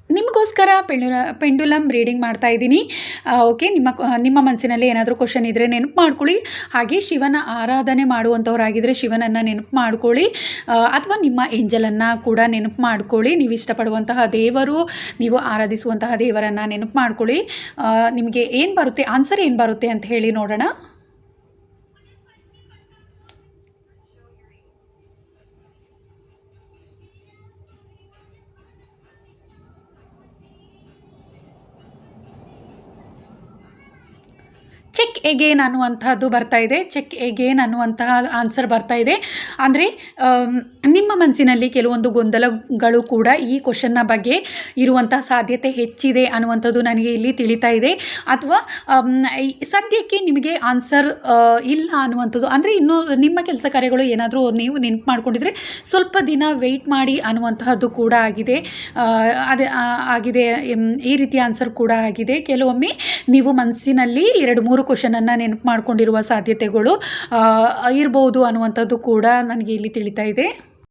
ನಿಮಗೋಸ್ಕರ pendulum reading ಮಾಡ್ತಾ ಇದ್ದೀನಿ. ಓಕೆ, ನಿಮ್ಮ ಮನಸ್ಸಿನಲ್ಲಿ ಏನಾದರೂ ಕ್ವಶನ್ ಇದ್ದರೆ ನೆನಪು ಮಾಡ್ಕೊಳ್ಳಿ. ಹಾಗೆ ಶಿವನ ಆರಾಧನೆ ಮಾಡುವಂಥವರಾಗಿದ್ದರೆ ಶಿವನನ್ನು ನೆನಪು ಮಾಡ್ಕೊಳ್ಳಿ, ಅಥವಾ ನಿಮ್ಮ ಏಂಜಲನ್ನು ಕೂಡ ನೆನಪು ಮಾಡ್ಕೊಳ್ಳಿ. ನೀವು ಇಷ್ಟಪಡುವಂತಹ ದೇವರು, ನೀವು ಆರಾಧಿಸುವಂತಹ ದೇವರನ್ನು ನೆನಪು ಮಾಡ್ಕೊಳ್ಳಿ. ನಿಮಗೆ ಏನು ಬರುತ್ತೆ, ಆನ್ಸರ್ ಏನು ಬರುತ್ತೆ ಅಂತ ಹೇಳಿ ನೋಡೋಣ. ಚೆಕ್ ಎಗೇನ್ ಅನ್ನುವಂತಹದ್ದು ಬರ್ತಾ ಇದೆ. ಚೆಕ್ ಎಗೇನ್ ಅನ್ನುವಂತಹ ಆನ್ಸರ್ ಬರ್ತಾ ಇದೆ. ಅಂದರೆ ನಿಮ್ಮ ಮನಸ್ಸಿನಲ್ಲಿ ಕೆಲವೊಂದು ಗೊಂದಲಗಳು ಕೂಡ ಈ ಕ್ವಶನ್ನ ಬಗ್ಗೆ ಇರುವಂಥ ಸಾಧ್ಯತೆ ಹೆಚ್ಚಿದೆ ಅನ್ನುವಂಥದ್ದು ನನಗೆ ಇಲ್ಲಿ ತಿಳಿತಾ ಇದೆ. ಅಥವಾ ಸದ್ಯಕ್ಕೆ ನಿಮಗೆ ಆನ್ಸರ್ ಇಲ್ಲ ಅನ್ನುವಂಥದ್ದು, ಅಂದರೆ ಇನ್ನೂ ನಿಮ್ಮ ಕೆಲಸ ಕಾರ್ಯಗಳು ಏನಾದರೂ ನೀವು ನೆನಪು ಮಾಡ್ಕೊಂಡಿದ್ರೆ ಸ್ವಲ್ಪ ದಿನ ವೆಯ್ಟ್ ಮಾಡಿ ಅನ್ನುವಂತಹದ್ದು ಕೂಡ ಆಗಿದೆ. ಆಗಿದೆ, ಈ ರೀತಿಯ ಆನ್ಸರ್ ಕೂಡ ಆಗಿದೆ. ಕೆಲವೊಮ್ಮೆ ನೀವು ಮನಸ್ಸಿನಲ್ಲಿ 2-3 ಕ್ವಶನನ್ನು ನೆನಪು ಮಾಡ್ಕೊಂಡಿರುವ ಸಾಧ್ಯತೆಗಳು ಇರ್ಬೋದು ಅನ್ನುವಂಥದ್ದು ಕೂಡ ನನಗೆ ಇಲ್ಲಿ ತಿಳಿತಾ ಇದೆ.